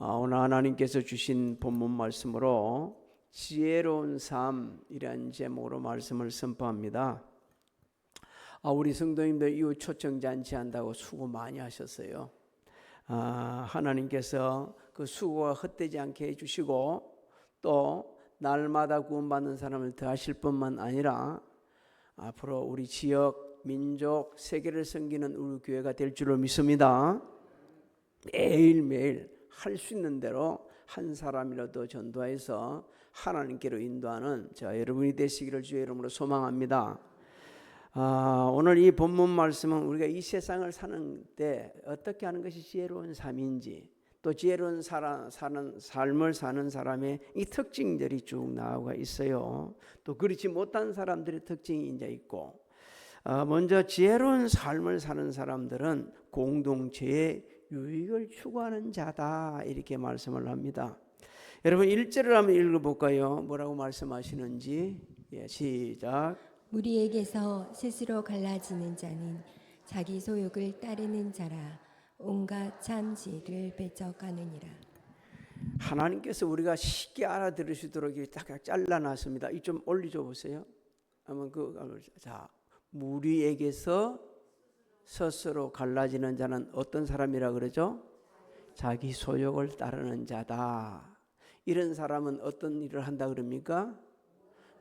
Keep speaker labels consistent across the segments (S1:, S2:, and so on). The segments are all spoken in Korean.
S1: 오늘 하나님께서 주신 본문 말씀으로 지혜로운 삶이라는 제목으로 말씀을 선포합니다. 우리 성도님들 이후 초청잔치 한다고 수고 많이 하셨어요. 하나님께서 그 수고가 헛되지 않게 해주시고 또 날마다 구원받는 사람을 더하실 뿐만 아니라 앞으로 우리 지역, 민족, 세계를 섬기는 우리 교회가 될 줄로 믿습니다. 매일매일 할 수 있는 대로 한 사람이라도 전도해서 하나님께로 인도하는 저와 여러분이 되시기를 주의 이름으로 소망합니다. 오늘 이 본문 말씀은 우리가 이 세상을 사는 때 어떻게 하는 것이 지혜로운 삶인지, 또 지혜로운 삶을 사는 사람의 이 특징들이 쭉 나오고 있어요. 또 그렇지 못한 사람들의 특징이 이제 있고, 먼저 지혜로운 삶을 사는 사람들은 공동체의 유익을 추구하는 자다, 이렇게 말씀을 합니다. 여러분 1절을 한번 읽어볼까요? 뭐라고 말씀하시는지. 시작.
S2: 무리에게서 스스로 갈라지는 자는 자기 소욕을 따르는 자라 온갖 참 지혜를 배척하느니라.
S1: 하나님께서 우리가 쉽게 알아들으시도록 딱 잘라놨습니다. 이 좀 올려줘 보세요. 한번 자, 무리에게서 스스로 갈라지는 자는 어떤 사람이라 그러죠? 자기 소욕을 따르는 자다. 이런 사람은 어떤 일을 한다 그럽니까?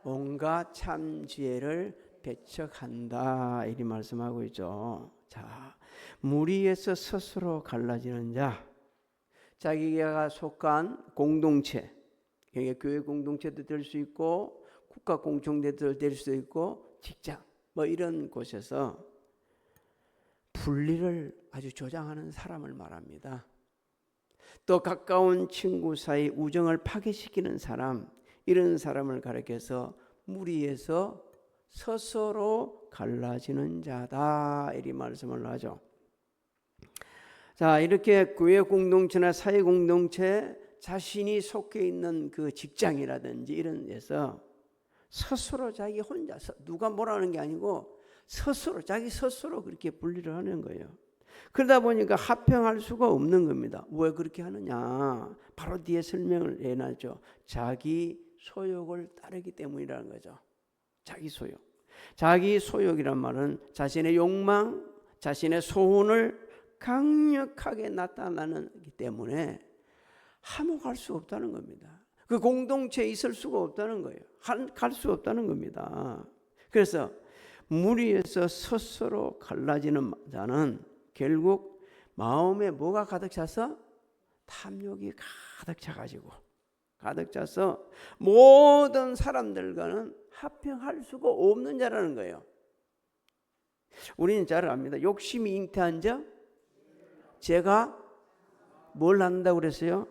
S1: 온갖 참 지혜를 배척한다, 이리 말씀하고 있죠. 자, 무리에서 스스로 갈라지는 자, 자기가 속한 공동체, 교회 공동체도 될 수 있고 국가 공동체도 될 수 있고 직장 이런 곳에서 분리를 아주 조장하는 사람을 말합니다. 또 가까운 친구 사이 우정을 파괴시키는 사람, 이런 사람을 가리켜서 무리에서 스스로 갈라지는 자다, 이리 말씀을 하죠. 자, 이렇게 교회 공동체나 사회 공동체, 자신이 속해 있는 그 직장이라든지 이런 데서 스스로 자기 혼자서, 누가 뭐라는 게 아니고 스스로, 자기 스스로 그렇게 분리를 하는 거예요. 그러다 보니까 합평할 수가 없는 겁니다. 왜 그렇게 하느냐? 바로 뒤에 설명을 해놨죠. 자기 소욕을 따르기 때문이라는 거죠. 자기 소욕. 자기 소욕이란 말은 자신의 욕망, 자신의 소원을 강력하게 나타나기 때문에 화목할 수 없다는 겁니다. 그 공동체에 있을 수가 없다는 거예요. 갈 수 없다는 겁니다. 그래서 무리에서 스스로 갈라지는 자는 결국 마음에 뭐가 가득 차서? 탐욕이 가득 차가지고, 가득 차서 모든 사람들과는 합평할 수가 없는 자라는 거예요. 우리는 잘 압니다. 욕심이 잉태한 자, 제가 뭘 한다고 그랬어요?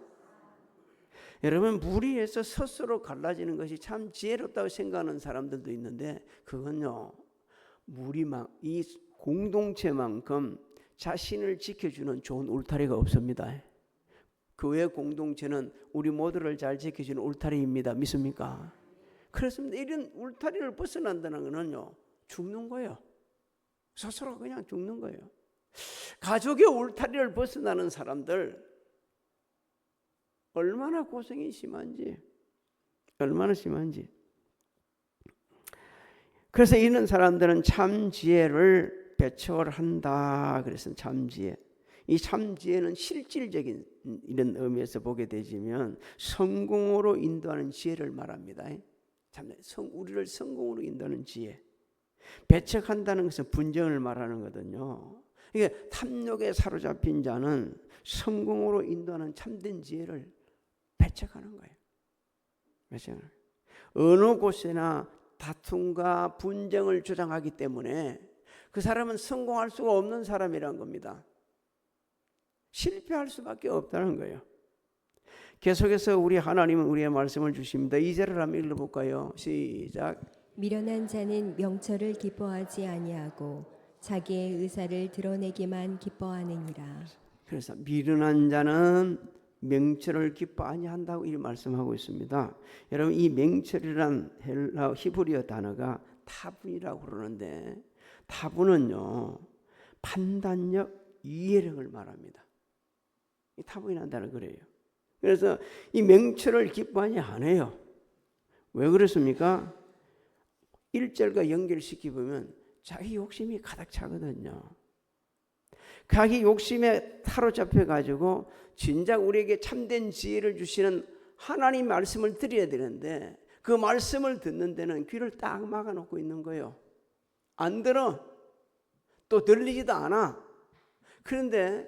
S1: 여러분, 무리에서 스스로 갈라지는 것이 참 지혜롭다고 생각하는 사람들도 있는데, 그건요, 이 공동체만큼 자신을 지켜주는 좋은 울타리가 없습니다. 교회 공동체는 우리 모두를 잘 지켜주는 울타리입니다. 믿습니까? 그렇습니다. 이런 울타리를 벗어난다는 것은요, 죽는 거예요. 스스로 그냥 죽는 거예요. 가족의 울타리를 벗어나는 사람들 얼마나 고생이 심한지, 얼마나 심한지. 그래서 이런 사람들은 참 지혜를 배척을 한다. 그래서 참 지혜. 이 참 지혜는 실질적인 이런 의미에서 보게 되지만 성공으로 인도하는 지혜를 말합니다. 우리를 성공으로 인도하는 지혜. 배척한다는 것은 분쟁을 말하는 거거든요. 이게 탐욕에 사로잡힌 자는 성공으로 인도하는 참된 지혜를 배척하는 거예요. 배척하는 거예요. 어느 곳에나 다툼과 분쟁을 주장하기 때문에 그 사람은 성공할 수가 없는 사람이라는 겁니다. 실패할 수밖에 없다는 거예요. 계속해서 우리 하나님은 우리의 말씀을 주십니다. 2절을 한번 읽어볼까요? 시작.
S2: 미련한 자는 명철을 기뻐하지 아니하고 자기의 의사를 드러내기만 기뻐하느니라.
S1: 그래서 미련한 자는 명철을 기뻐 아니한다고 이 말씀하고 있습니다. 여러분, 이 명철이란 헬라 히브리어 단어가 타분이라고 그러는데, 타분은요 판단력, 이해력을 말합니다. 이 타분이라는 단어는 그래요. 그래서 이 명철을 기뻐하지 않아요. 왜 그렇습니까? 1절과 연결시키 보면 자기 욕심이 가득 차거든요. 자기 욕심에 사로잡혀 가지고 진작 우리에게 참된 지혜를 주시는 하나님 말씀을 드려야 되는데 그 말씀을 듣는 데는 귀를 딱 막아놓고 있는 거예요. 안 들어. 또 들리지도 않아. 그런데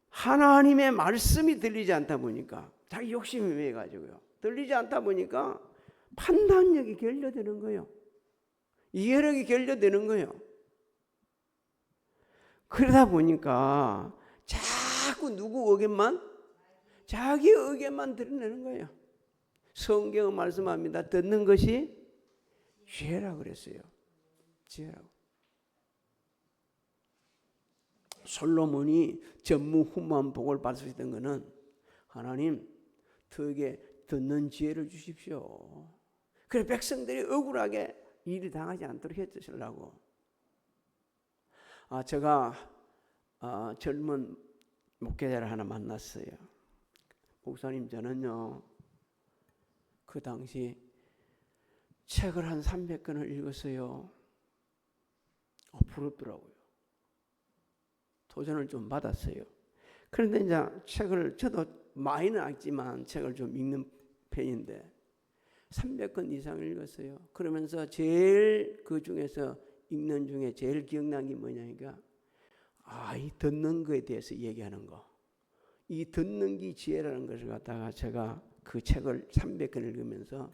S1: 하나님의 말씀이 들리지 않다 보니까 자기 욕심이 매가지고요. 들리지 않다 보니까 판단력이 결여되는 거예요. 이해력이 결여되는 거예요. 그러다 보니까 자꾸 누구 의견만? 자기 의견만 드러내는 거예요. 성경은 말씀합니다. 듣는 것이 지혜라고 그랬어요. 지혜라고. 솔로몬이 전무후무한 복을 받을 수 있던 것은 하나님 저에게 듣는 지혜를 주십시오. 그래 백성들이 억울하게 일이 당하지 않도록 해주시려고. 제가 젊은 목회자를 하나 만났어요. 목사님 저는요 그 당시 책을 한 300권을 읽었어요. 부럽더라고요. 도전을 좀 받았어요. 그런데 이제 책을 저도 많이는 읽지만 책을 좀 읽는 편인데 300권 이상을 읽었어요. 그러면서 제일 그 중에서 읽는 중에 제일 기억난 게 뭐냐니까 이 듣는 거에 대해서 얘기하는 거. 이 듣는 게 지혜라는 것을 갖다가 제가 그 책을 300권 읽으면서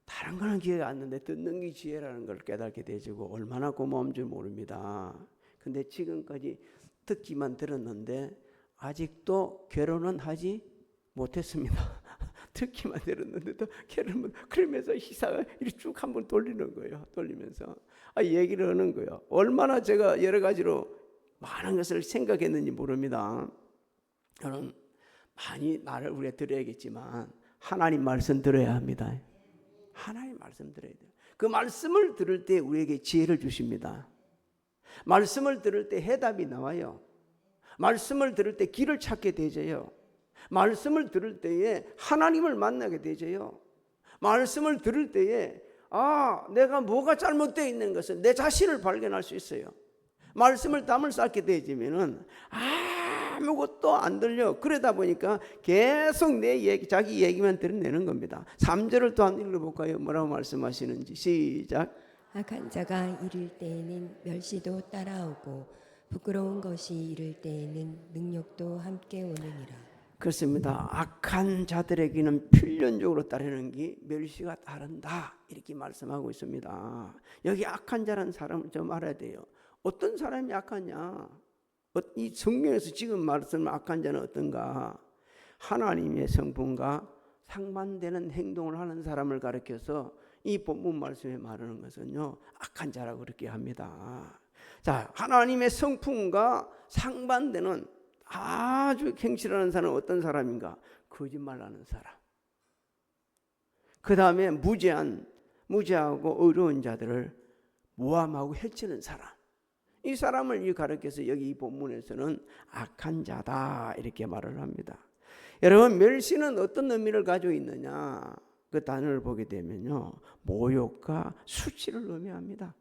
S1: 다른 거는 기억이 안 나는데 듣는 게 지혜라는 걸 깨닫게 되지고 얼마나 고마운 줄 모릅니다. 근데 지금까지 듣기만 들었는데 아직도 결혼은 하지 못했습니다. 듣기만 들었는데도 결혼은 그러면서 희사가 이렇게 쭉 한번 돌리는 거예요. 돌리면서 얘기를 하는 거예요. 얼마나 제가 여러 가지로 많은 것을 생각했는지 모릅니다. 저는 많이 말을 우리가 들어야겠지만 하나님 말씀 들어야 합니다. 하나님 말씀 들어야 돼요. 그 말씀을 들을 때 우리에게 지혜를 주십니다. 말씀을 들을 때 해답이 나와요. 말씀을 들을 때 길을 찾게 되져요. 말씀을 들을 때에 하나님을 만나게 되져요. 말씀을 들을 때에 내가 뭐가 잘못되어 있는 것을 내 자신을 발견할 수 있어요. 말씀을 담을 쌓게 되지면은 아무것도 안 들려. 그러다 보니까 계속 내 얘기, 자기 얘기만 드러내는 겁니다. 3절을 또 한번 읽어볼까요? 뭐라고 말씀하시는지 시작.
S2: 악한 자가 이를 때에는 멸시도 따라오고 부끄러운 것이 이를 때에는 능욕도 함께 오느니라.
S1: 그렇습니다. 악한 자들에게는 필연적으로 따르는 게 멸시가 따른다 이렇게 말씀하고 있습니다. 여기 악한 자라는 사람을 좀 알아야 돼요. 어떤 사람이 악하냐? 이 성경에서 지금 말씀하는 악한 자는 어떤가? 하나님의 성품과 상반되는 행동을 하는 사람을 가리켜서 이 본문 말씀에 말하는 것은요 악한 자라고 그렇게 합니다. 자, 하나님의 성품과 상반되는 아주 행실하는 사람은 어떤 사람인가? 거짓말하는 사람. 그 다음에 무죄하고 어려운 자들을 모함하고 해치는 사람. 이 사람을 가리켜서 여기 이 본문에서는 악한 자다 이렇게 말을 합니다. 여러분 멸시는 어떤 의미를 가지고 있느냐? 그 단어를 보게 되면요 모욕과 수치를 의미합니다.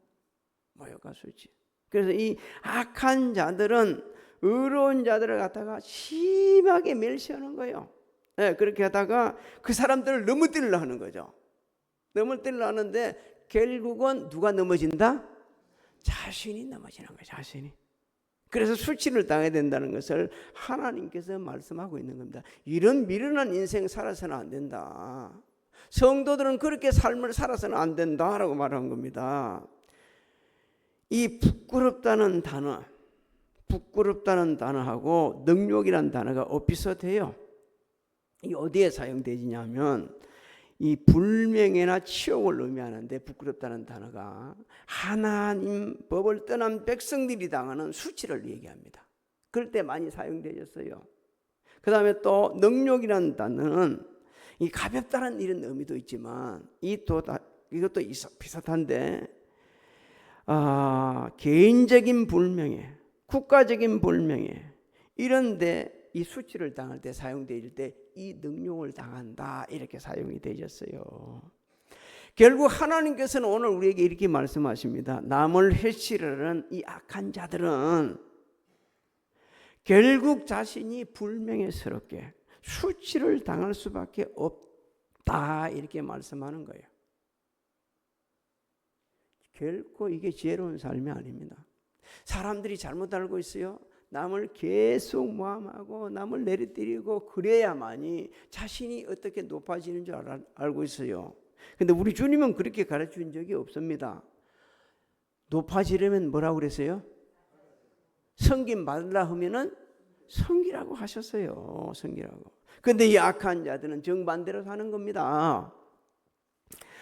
S1: 모욕과 수치. 그래서 이 악한 자들은 의로운 자들을 갖다가 심하게 멸시하는 거예요. 네, 그렇게 하다가 그 사람들을 넘어뜨리려 하는 거죠. 넘어뜨리려 하는데 결국은 누가 넘어진다? 자신이 넘어지는 거예요. 자신이. 그래서 수치를 당해야 된다는 것을 하나님께서 말씀하고 있는 겁니다. 이런 미련한 인생 살아서는 안 된다. 성도들은 그렇게 삶을 살아서는 안 된다라고 말한 겁니다. 이 부끄럽다는 단어하고 능욕이라는 단어가 비슷해요. 이 어디에 사용되냐면 이 불명예나 치욕을 의미하는데 부끄럽다는 단어가 하나님 법을 떠난 백성들이 당하는 수치를 얘기합니다. 그럴 때 많이 사용되었어요. 그 다음에 또 능욕이라는 단어는 이 가볍다는 이런 의미도 있지만 이것도 비슷한데 개인적인 불명예, 국가적인 불명예 이런데 이 수치를 당할 때 사용될 때 이 능욕을 당한다 이렇게 사용이 되셨어요. 결국 하나님께서는 오늘 우리에게 이렇게 말씀하십니다. 남을 해치려는 이 악한 자들은 결국 자신이 불명예스럽게 수치를 당할 수밖에 없다 이렇게 말씀하는 거예요. 결코 이게 지혜로운 삶이 아닙니다. 사람들이 잘못 알고 있어요. 남을 계속 모함하고 남을 내리뜨리고 그래야만이 자신이 어떻게 높아지는 줄 알고 있어요. 근데 우리 주님은 그렇게 가르친 적이 없습니다. 높아지려면 뭐라고 그랬어요? 섬김 받으려 하면은 섬기라고 하셨어요. 섬기라고. 근데 이 악한 자들은 정반대로 사는 겁니다.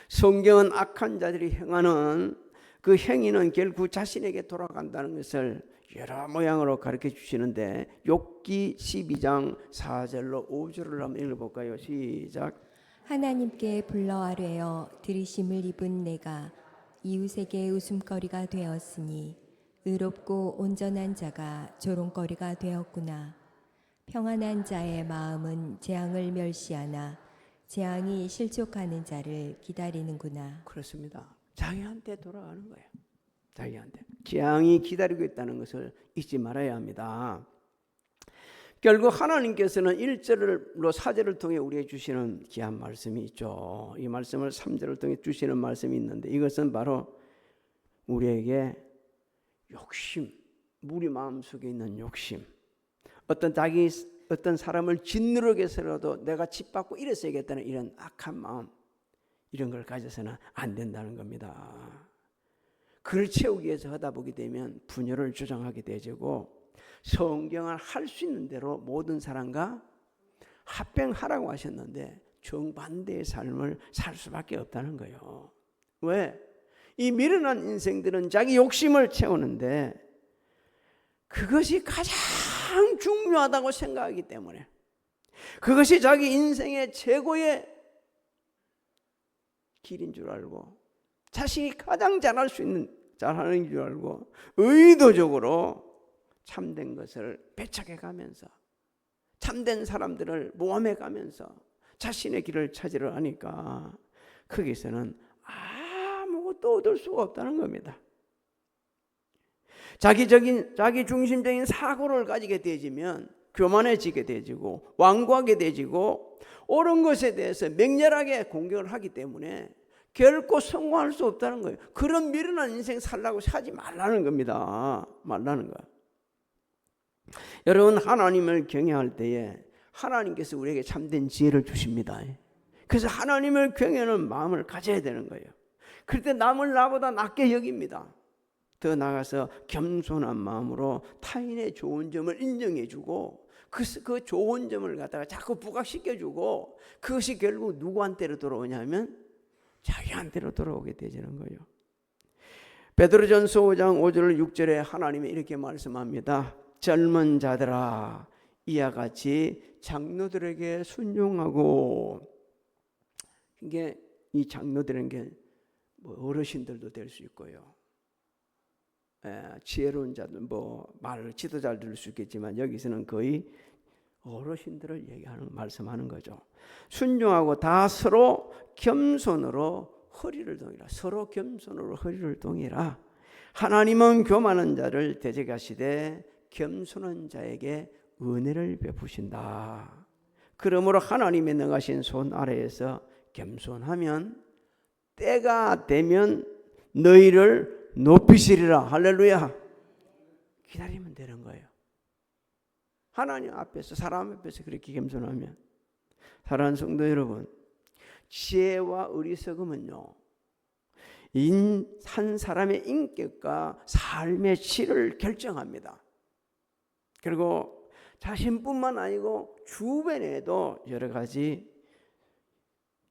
S1: 성경은 악한 자들이 행하는 그 행위는 결국 자신에게 돌아간다는 것을 여러 모양으로 가르쳐 주시는데 욥기 12장 4절로 5절을 한번 읽어볼까요? 시작.
S2: 하나님께 불러 아뢰어 들이심을 입은 내가 이웃에게 웃음거리가 되었으니 의롭고 온전한 자가 조롱거리가 되었구나. 평안한 자의 마음은 재앙을 멸시하나 재앙이 실족하는 자를 기다리는구나.
S1: 그렇습니다. 자기한테 돌아가는 거예요. 자기한테. 재앙이 기다리고 있다는 것을 잊지 말아야 합니다. 결국 하나님께서는 1절로 4절을 통해 우리에게 주시는 귀한 말씀이 있죠. 이 말씀을 3절을 통해 주시는 말씀이 있는데 이것은 바로 우리에게 욕심, 우리 마음속에 있는 욕심, 어떤 사람을 짓누르게 해서라도 내가 짓밟고 이랬어야겠다는 이런 악한 마음, 이런 걸 가져서는 안 된다는 겁니다. 그를 채우기 위해서 하다 보게 되면 분열을 조장하게 되고 성경은 할 수 있는 대로 모든 사람과 합병하라고 하셨는데 정반대의 삶을 살 수밖에 없다는 거예요. 왜? 이 미련한 인생들은 자기 욕심을 채우는데 그것이 가장 중요하다고 생각하기 때문에 그것이 자기 인생의 최고의 길인 줄 알고 자신이 가장 잘하는 줄 알고 의도적으로 참된 것을 배척해 가면서 참된 사람들을 모함해 가면서 자신의 길을 찾으려 하니까 거기서는 아무것도 얻을 수가 없다는 겁니다. 자기 중심적인 사고를 가지게 되지면 교만해지게 되지고 완고하게 되지고 옳은 것에 대해서 맹렬하게 공격을 하기 때문에 결코 성공할 수 없다는 거예요. 그런 미련한 인생 살라고 하지 말라는 겁니다. 말라는 거예요. 여러분, 하나님을 경외할 때에 하나님께서 우리에게 참된 지혜를 주십니다. 그래서 하나님을 경외하는 마음을 가져야 되는 거예요. 그럴 때 남을 나보다 낮게 여깁니다. 더 나아가서 겸손한 마음으로 타인의 좋은 점을 인정해주고 그 좋은 점을 갖다가 자꾸 부각시켜주고 그것이 결국 누구한테로 돌아오냐면 자기한테로 돌아오게 되는 거예요. 베드로전서 5장 5절 6절에 하나님이 이렇게 말씀합니다. 젊은 자들아 이와 같이 장로들에게 순종하고, 이게 이 장로들은 게 뭐 어르신들도 될 수 있고요. 지혜로운 자들 말을 지도 잘 들을 수 있겠지만 여기서는 거의 어르신들을 얘기하는 말씀하는 거죠. 순종하고 다 서로 겸손으로 허리를 동이라. 서로 겸손으로 허리를 동이라. 하나님은 교만한 자를 대적하시되 겸손한 자에게 은혜를 베푸신다. 그러므로 하나님의 능하신 손 아래에서 겸손하면 때가 되면 너희를 높이시리라. 할렐루야. 기다리면 되는 거예요. 하나님 앞에서, 사람 앞에서 그렇게 겸손하면. 사랑하는 성도 여러분, 지혜와 어리석음은요, 한 사람의 인격과 삶의 질을 결정합니다. 그리고 자신뿐만 아니고 주변에도 여러 가지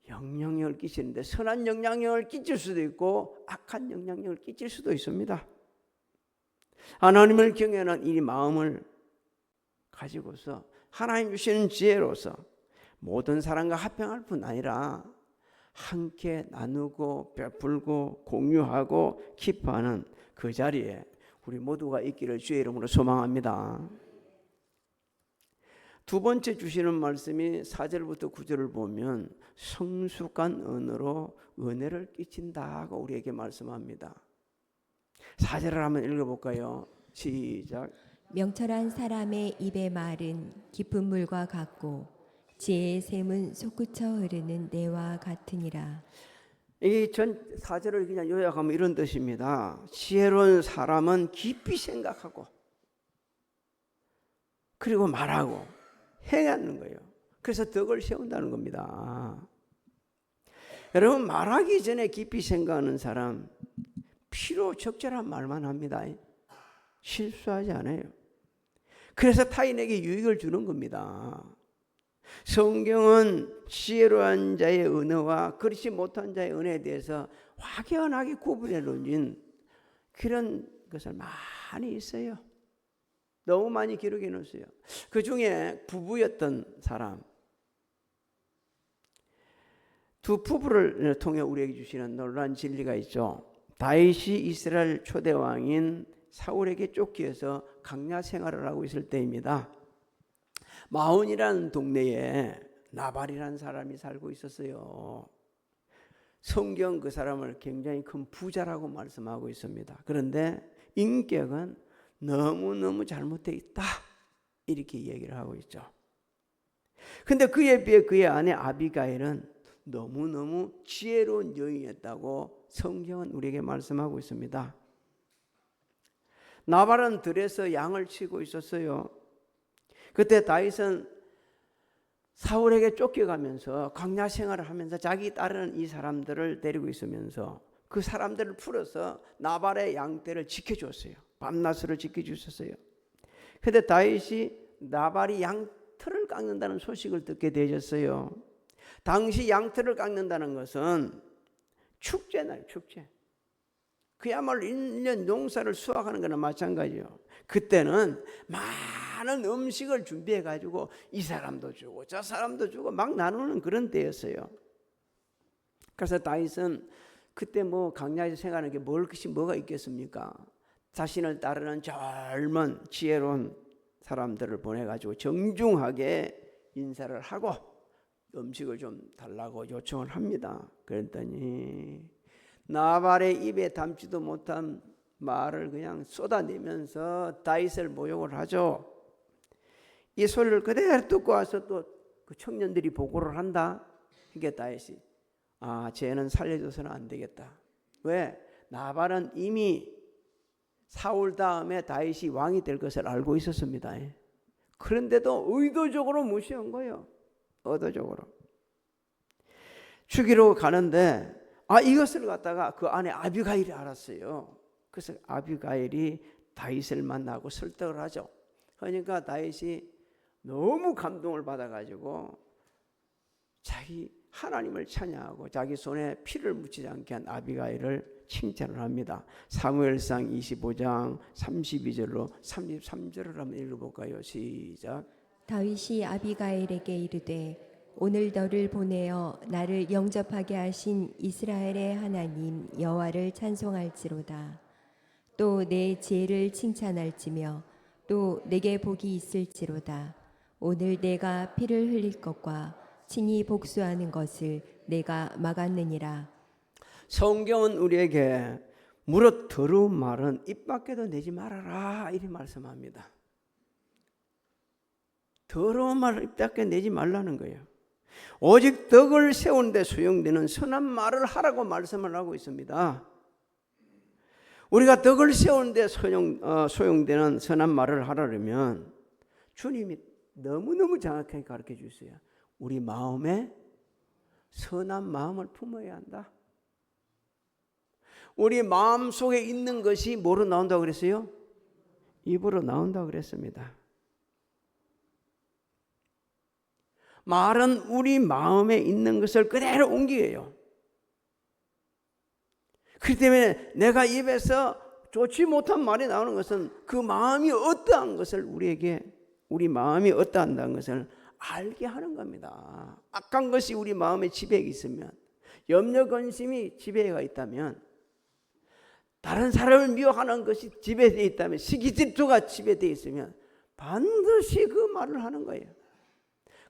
S1: 영향력을 끼치는데, 선한 영향력을 끼칠 수도 있고 악한 영향력을 끼칠 수도 있습니다. 하나님을 경외하는 이 마음을 가지고서 하나님 주시는 지혜로서 모든 사람과 합평할 뿐 아니라 함께 나누고 베풀고 공유하고 기뻐하는 그 자리에 우리 모두가 있기를 주의 이름으로 소망합니다. 두 번째 주시는 말씀이 4절부터 9절을 보면 성숙한 언어로 은혜를 끼친다고 우리에게 말씀합니다. 4절을 한번 읽어볼까요? 시작.
S2: 명철한 사람의 입의 말은 깊은 물과 같고 지혜의 샘은 솟구쳐 흐르는 내와 같으니라.
S1: 이 전 4절을 그냥 요약하면 이런 뜻입니다. 지혜로운 사람은 깊이 생각하고 그리고 말하고 행하는 거예요. 그래서 덕을 세운다는 겁니다. 여러분, 말하기 전에 깊이 생각하는 사람 필요 적절한 말만 합니다. 실수하지 않아요. 그래서 타인에게 유익을 주는 겁니다. 성경은 지혜로운 자의 은혜와 그렇지 못한 자의 은혜에 대해서 확연하게 구분해 놓은 그런 것을 많이 있어요. 너무 많이 기록해 놓았어요. 그 중에 부부였던 사람, 두 부부를 통해 우리에게 주시는 놀라운 진리가 있죠. 다윗이 이스라엘 초대 왕인 사울에게 쫓겨서 강야 생활을 하고 있을 때입니다. 마온이라는 동네에 나발이라는 사람이 살고 있었어요. 성경 그 사람을 굉장히 큰 부자라고 말씀하고 있습니다. 그런데 인격은 너무너무 잘못되어 있다, 이렇게 얘기를 하고 있죠. 근데 그에 비해 그의 아내 아비가일은 너무너무 지혜로운 여인이었다고 성경은 우리에게 말씀하고 있습니다. 나발은 들에서 양을 치고 있었어요. 그때 다윗은 사울에게 쫓겨가면서 광야 생활을 하면서 자기 따르는 이 사람들을 데리고 있으면서 그 사람들을 풀어서 나발의 양떼를 지켜줬어요. 밤낮으로 지켜주셨어요. 그런데 다윗이 나발이 양털을 깎는다는 소식을 듣게 되셨어요. 당시 양털을 깎는다는 것은 축제나요, 축제. 그야말로 1년 농사를 수확하는 거나 마찬가지예요. 그때는 많은 음식을 준비해 가지고 이 사람도 주고 저 사람도 주고 막 나누는 그런 때였어요. 그래서 다윗은 그때 뭐 광야에서 생활하는 게 뭐가 있겠습니까? 자신을 따르는 젊은 지혜로운 사람들을 보내 가지고 정중하게 인사를 하고 음식을 좀 달라고 요청을 합니다. 그랬더니 나발의 입에 담지도 못한 말을 그냥 쏟아내면서 다윗을 모욕을 하죠. 이 소리를 그대로 듣고 와서 또 그 청년들이 보고를 한다. 그러니까 다윗이 쟤는 살려줘서는 안 되겠다. 왜? 나발은 이미 사울 다음에 다윗이 왕이 될 것을 알고 있었습니다. 그런데도 의도적으로 무시한 거예요. 의도적으로. 죽이러 가는데 이것을 갖다가 그 안에 아비가일이 알았어요. 그래서 아비가일이 다윗을 만나고 설득을 하죠. 그러니까 다윗이 너무 감동을 받아가지고 자기 하나님을 찬양하고 자기 손에 피를 묻히지 않게 한 아비가일을 칭찬을 합니다. 사무엘상 25장 32절로 33절을 한번 읽어볼까요? 시작.
S2: 다윗이 아비가일에게 이르되 오늘 너를 보내어 나를 영접하게 하신 이스라엘의 하나님 여호와를 찬송할지로다. 또 내 지혜를 칭찬할지며 또 내게 복이 있을지로다. 오늘 내가 피를 흘릴 것과 친히 복수하는 것을 내가 막았느니라.
S1: 성경은 우리에게 무릇 더러운 말은 입 밖에도 내지 말아라, 이렇게 말씀합니다. 더러운 말을 입 밖에 내지 말라는 거예요. 오직 덕을 세우는데 소용되는 선한 말을 하라고 말씀을 하고 있습니다. 우리가 덕을 세우는데 소용되는 선한 말을 하려면 주님이 너무너무 정확하게 가르쳐 주세요. 우리 마음에 선한 마음을 품어야 한다. 우리 마음 속에 있는 것이 뭐로 나온다고 그랬어요? 입으로 나온다고 그랬습니다. 말은 우리 마음에 있는 것을 그대로 옮겨요. 그렇기 때문에 내가 입에서 좋지 못한 말이 나오는 것은 그 마음이 어떠한 것을 우리 마음이 어떠한다는 것을 알게 하는 겁니다. 악한 것이 우리 마음에 지배가 있으면, 염려 근심이 지배가 있다면, 다른 사람을 미워하는 것이 지배되어 있다면, 시기 질투가 지배되어 있으면 반드시 그 말을 하는 거예요.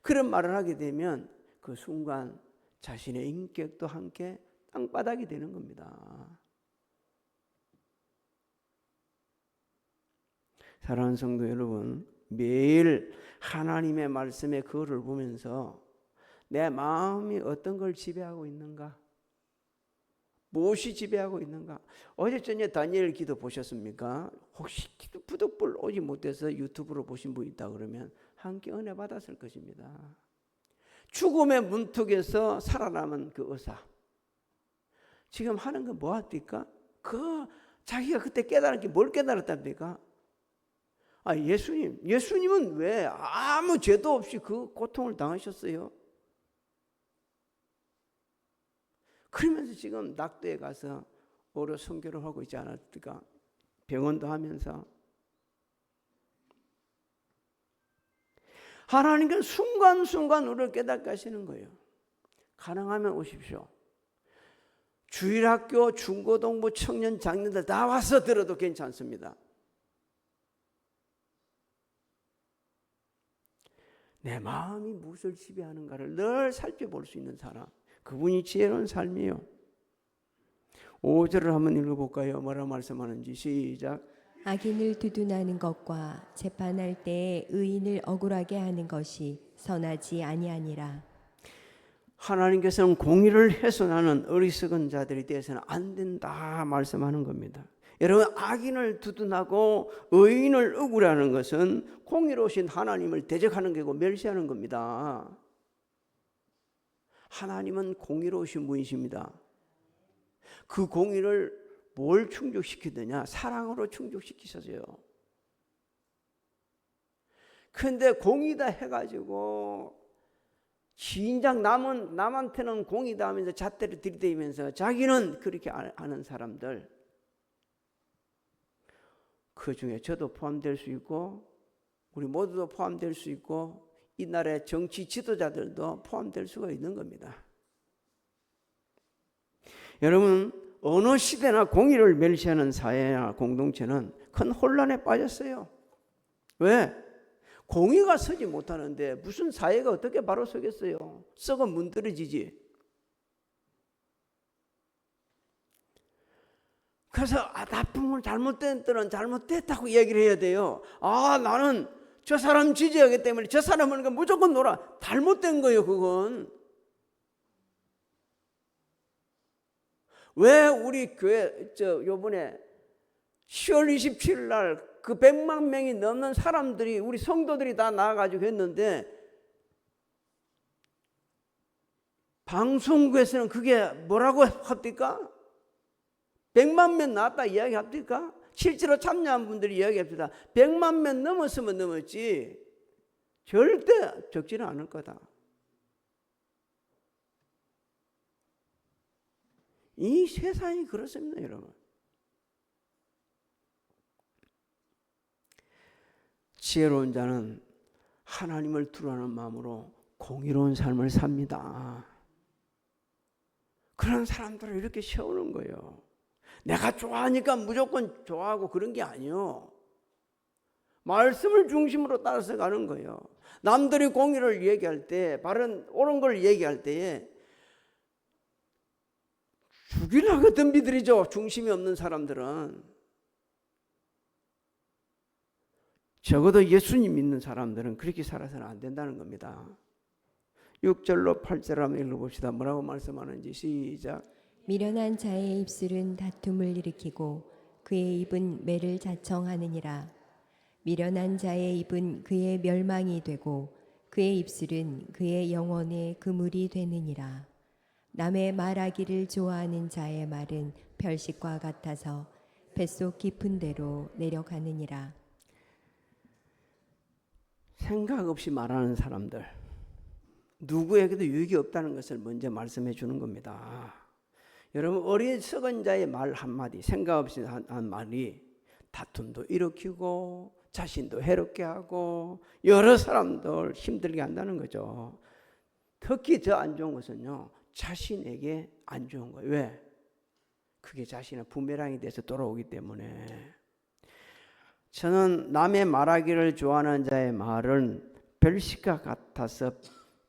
S1: 그런 말을 하게 되면 그 순간 자신의 인격도 함께 땅바닥이 되는 겁니다. 사랑하는 성도 여러분, 매일 하나님의 말씀에 그거를 보면서 내 마음이 어떤 걸 지배하고 있는가? 무엇이 지배하고 있는가? 어제 저녁에 다니엘 기도 보셨습니까? 혹시 기도 부득불 오지 못해서 유튜브로 보신 분 있다 그러면 함께 은혜 받았을 것입니다. 죽음의 문턱에서 살아남은 그 의사. 지금 하는 건 뭐합니까? 자기가 그때 깨달은 게 뭘 깨달았답니까? 예수님은 왜 아무 죄도 없이 그 고통을 당하셨어요? 그러면서 지금 낙도에 가서 오로 선교를 하고 있지 않았습니까? 병원도 하면서. 하나님께서 순간순간 우리를 깨닫게 하시는 거예요. 가능하면 오십시오. 주일학교, 중고등부, 청년, 장년들 다 와서 들어도 괜찮습니다. 내 마음이 무엇을 지배하는가를 늘 살펴볼 수 있는 사람, 그분이 지혜로운 삶이에요. 5절을 한번 읽어볼까요? 뭐라 말씀하는지. 시작.
S2: 악인을 두둔하는 것과 재판할 때에 의인을 억울하게 하는 것이 선하지 아니하니라.
S1: 하나님께서는 공의를 훼손하는 어리석은 자들에 대해서는 안 된다 말씀하는 겁니다. 여러분, 악인을 두둔하고 의인을 억울해하는 것은 공의로우신 하나님을 대적하는 거고 멸시하는 겁니다. 하나님은 공의로우신 분이십니다. 그 공의를 뭘 충족시키느냐? 사랑으로 충족시키셔서요. 그런데 공의다 해가지고 진작 남한테는 공의다 하면서 잣대를 들이대면서 자기는 그렇게 아는 사람들, 그 중에 저도 포함될 수 있고 우리 모두도 포함될 수 있고 이 나라의 정치 지도자들도 포함될 수가 있는 겁니다. 여러분, 어느 시대나 공의를 멸시하는 사회나 공동체는 큰 혼란에 빠졌어요. 왜? 공의가 서지 못하는데 무슨 사회가 어떻게 바로 서겠어요? 썩어 문드러지지. 그래서 나쁜 잘못된 때는 잘못됐다고 얘기를 해야 돼요. 나는 저 사람 지지하기 때문에 저 사람은 무조건 놀아. 잘못된 거예요, 그건. 왜 우리 교회 요번에 10월 27일 날 그 100만 명이 넘는 사람들이 우리 성도들이 다 나와가지고 했는데 방송국에서는 그게 뭐라고 합니까? 100만 명 나왔다 이야기합니까? 실제로 참여한 분들이 이야기합니다. 100만 명 넘었으면 넘었지 절대 적지는 않을 거다. 이 세상이 그렇습니다, 여러분. 지혜로운 자는 하나님을 두려워하는 마음으로 공의로운 삶을 삽니다. 그런 사람들을 이렇게 세우는 거예요. 내가 좋아하니까 무조건 좋아하고 그런 게 아니에요. 말씀을 중심으로 따라서 가는 거예요. 남들이 공의를 얘기할 때, 바른 옳은 걸 얘기할 때에 죽이려고 덤비들이죠. 중심이 없는 사람들은. 적어도 예수님 믿는 사람들은 그렇게 살아서는 안 된다는 겁니다. 6절로 8절 한번 읽어봅시다. 뭐라고 말씀하는지. 시작.
S2: 미련한 자의 입술은 다툼을 일으키고 그의 입은 매를 자청하느니라. 미련한 자의 입은 그의 멸망이 되고 그의 입술은 그의 영혼의 그물이 되느니라. 남의 말하기를 좋아하는 자의 말은 별식과 같아서 뱃속 깊은 데로 내려가느니라.
S1: 생각 없이 말하는 사람들, 누구에게도 유익이 없다는 것을 먼저 말씀해 주는 겁니다. 여러분, 어리석은 자의 말 한마디, 생각 없이 한 말이 다툼도 일으키고 자신도 해롭게 하고 여러 사람들 힘들게 한다는 거죠. 특히 더 안 좋은 것은요, 자신에게 안 좋은 거예요. 왜? 그게 자신의 부메랑이 돼서 돌아오기 때문에. 저는 남의 말하기를 좋아하는 자의 말은 별식과 같아서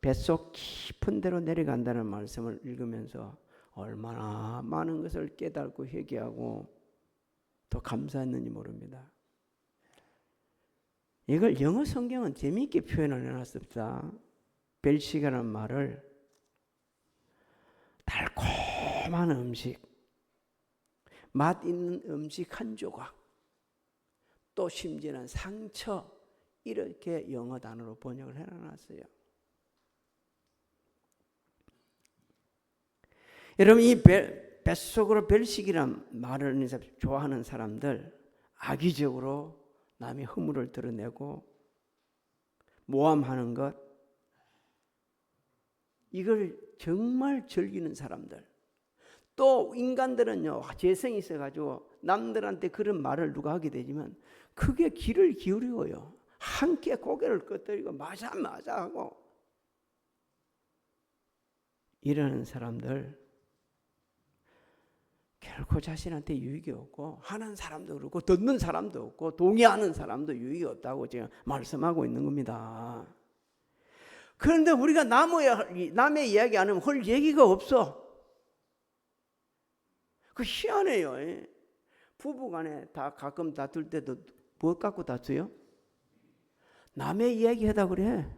S1: 뱃속 깊은 데로 내려간다는 말씀을 읽으면서 얼마나 많은 것을 깨닫고 회개하고 더 감사했는지 모릅니다. 이걸 영어 성경은 재미있게 표현을 해놨습니다. 별식이라는 말을 달콤한 음식, 맛 있는 음식 한 조각, 또 심지어는 상처, 이렇게 영어 단어로 번역을 해놨어요. 여러분, 이 뱃속으로 별식이란 말을 좋아하는 사람들, 악의적으로 남의 허물을 드러내고 모함하는 것, 이걸 정말 즐기는 사람들. 또 인간들은요, 재성이 있어가지고 남들한테 그런 말을 누가 하게 되지만 그게 귀를 기울이고요, 함께 고개를 끄덕이고 맞아 하고 이러는 사람들 결코 자신한테 유익이 없고, 하는 사람도 그렇고 듣는 사람도 없고 동의하는 사람도 유익이 없다고 제가 말씀하고 있는 겁니다. 그런데 우리가 남의 이야기 안 하면 할 얘기가 없어. 그 희한해요. 부부간에 다 가끔 다툴 때도 뭐 갖고 다투요? 남의 이야기 하다 그래.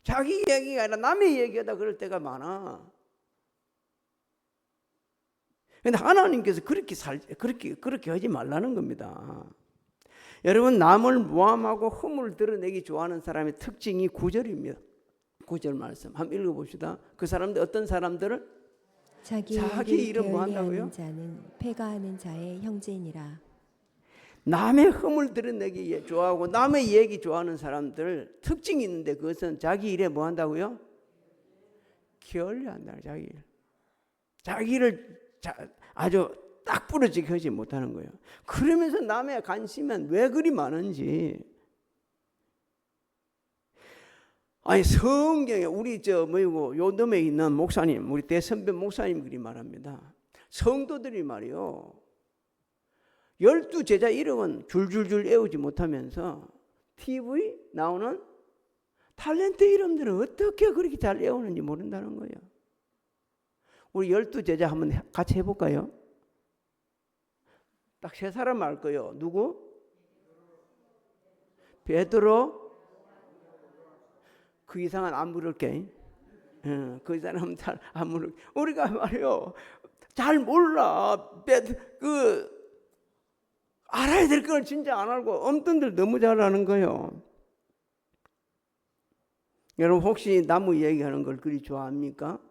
S1: 자기 이야기가 아니라 남의 이야기하다 그럴 때가 많아. 근데 하나님께서 그렇게 하지 말라는 겁니다. 여러분, 남을 모함하고 허물 드러내기 좋아하는 사람의 특징이 9절입니다. 9절 말씀 한번 읽어봅시다. 그 사람들, 어떤 사람들은 자기 일을 뭐 한다고요?
S2: 자는 패가하는 자의 형제니라.
S1: 남의 허물 드러내기 좋아하고 남의 얘기 좋아하는 사람들 특징이 있는데, 그것은 자기 일에 뭐 한다고요? 게을리한다. 자기를 아주 딱 부러지게 하지 못하는 거예요. 그러면서 남의 관심은 왜 그리 많은지. 아니, 성경에 우리 요덤에 있는 목사님, 우리 대선배 목사님 그리 말합니다. 성도들이 말이요, 12제자 이름은 줄줄줄 외우지 못하면서 TV 나오는 탤런트 이름들은 어떻게 그렇게 잘 외우는지 모른다는 거예요. 우리 12제자 한번 같이 해볼까요? 딱 세 사람 알 거예요. 누구? 베드로. 그 이상은 안 부를게. 그 이상은 잘 안 부를게. 우리가 말이요, 잘 몰라. 알아야 될 걸 진짜 안 알고 엄떤들 너무 잘 아는 거예요. 여러분, 혹시 나무 얘기하는 걸 그리 좋아합니까?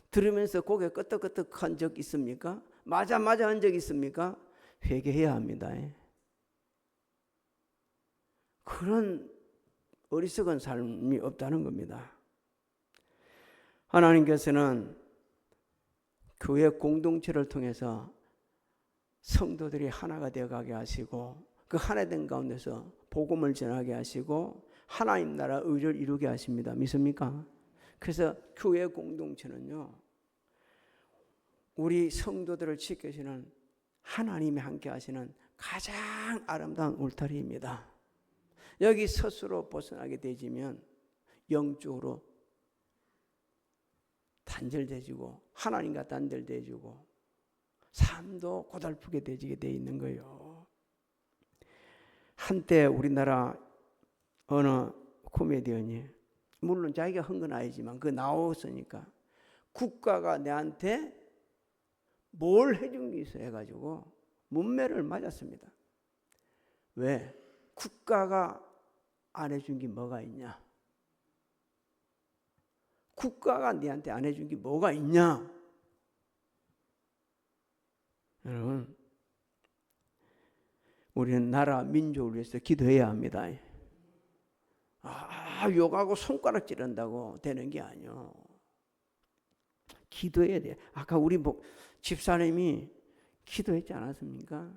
S1: 들으면서 고개 끄덕끄덕 한 적 있습니까? 맞아 한 적 있습니까? 회개해야 합니다. 그런 어리석은 삶이 없다는 겁니다. 하나님께서는 교회 공동체를 통해서 성도들이 하나가 되어가게 하시고, 그 하나 된 가운데서 복음을 전하게 하시고 하나님 나라 의를 이루게 하십니다. 믿습니까? 그래서 교회 공동체는요, 우리 성도들을 지켜주시는 하나님이 함께 하시는 가장 아름다운 울타리입니다. 여기 스스로 벗어나게 되지면 영적으로 단절되지고 하나님과 단절되지고 삶도 고달프게 되지게 돼 있는 거예요. 한때 우리나라 어느 코미디언이, 물론 자기가 한 건 아니지만 그 나왔으니까 국가가 내한테 뭘 해준 게 있어 해가지고 문매를 맞았습니다. 왜? 국가가 안 해준 게 뭐가 있냐? 국가가 네한테 안 해준 게 뭐가 있냐? 여러분, 우리는 나라 민족을 위해서 기도해야 합니다. 욕하고 손가락 찌른다고 되는 게 아니요. 기도해야 돼. 아까 우리 집사님이 기도했지 않았습니까?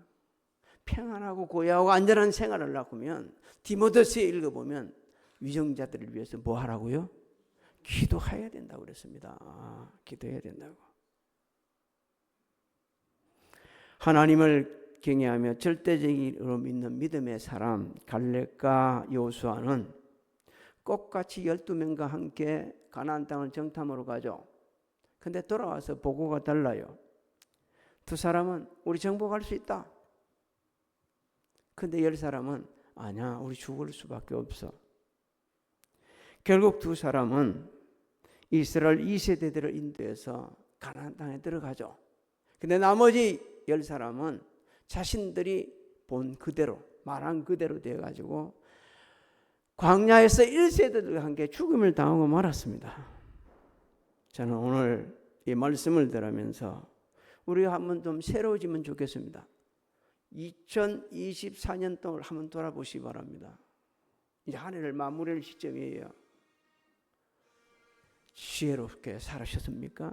S1: 평안하고 고요하고 안전한 생활을 하려면 디모데서에 읽어보면 위정자들을 위해서 뭐 하라고요? 기도해야 된다고 그랬습니다. 기도해야 된다고. 하나님을 경외하며 절대적으로 믿는 믿음의 사람 갈렙과 여호수아는 꽃같이 12명과 함께 가나안 땅을 정탐으로 가죠. 근데 돌아와서 보고가 달라요. 두 사람은 우리 정복할 수 있다. 근데 10사람은 아니야, 우리 죽을 수밖에 없어. 결국 두 사람은 이스라엘 2세대들을 인도해서 가나안 땅에 들어가죠. 근데 나머지 10사람은 자신들이 본 그대로, 말한 그대로 되어가지고 광야에서 1세대들과 함께 죽음을 당하고 말았습니다. 저는 오늘 이 말씀을 들으면서 우리가 한번 좀 새로워지면 좋겠습니다. 2024년 동안 한번 돌아보시기 바랍니다. 이제 한 해를 마무리할 시점이에요. 지혜롭게 살으셨습니까?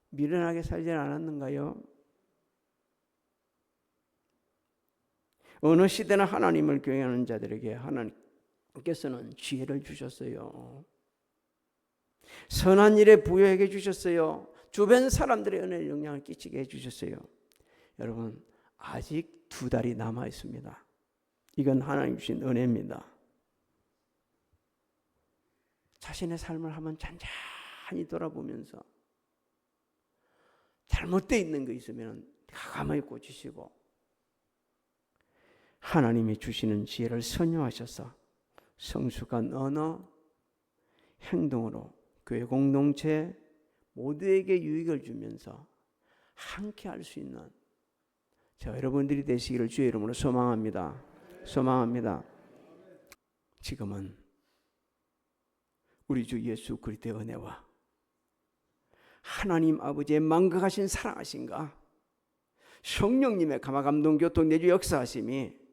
S1: 미련하게 살지 않았는가요? 어느 시대나 하나님을 경외하는 자들에게 하나님께서는 지혜를 주셨어요. 선한 일에 부여하게 주셨어요. 주변 사람들의 은혜에 영향을 끼치게 해주셨어요. 여러분, 아직 2달이 남아 있습니다. 이건 하나님 주신 은혜입니다. 자신의 삶을 한번 잔잔히 돌아보면서 잘못되어 있는 거 있으면 가만히 고치시고 하나님이 주시는 지혜를 선용하셔서 성숙한 언어, 행동으로 교회 공동체 모두에게 유익을 주면서 함께 할 수 있는 저 여러분들이 되시기를 주의 이름으로 소망합니다. 소망합니다. 지금은 우리 주 예수 그리스도의 은혜와 하나님 아버지의 만각하신 사랑하신가 성령님의 감화감동 교통 내주 역사하심이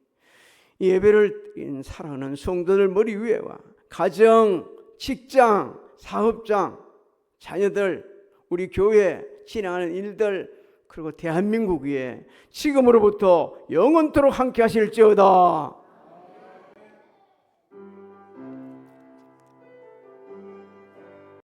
S1: 예배를 사랑하는 성도들 머리 위에와 가정, 직장, 사업장, 자녀들, 우리 교회 진행하는 일들 그리고 대한민국 위에 지금으로부터 영원토록 함께 하실지어다.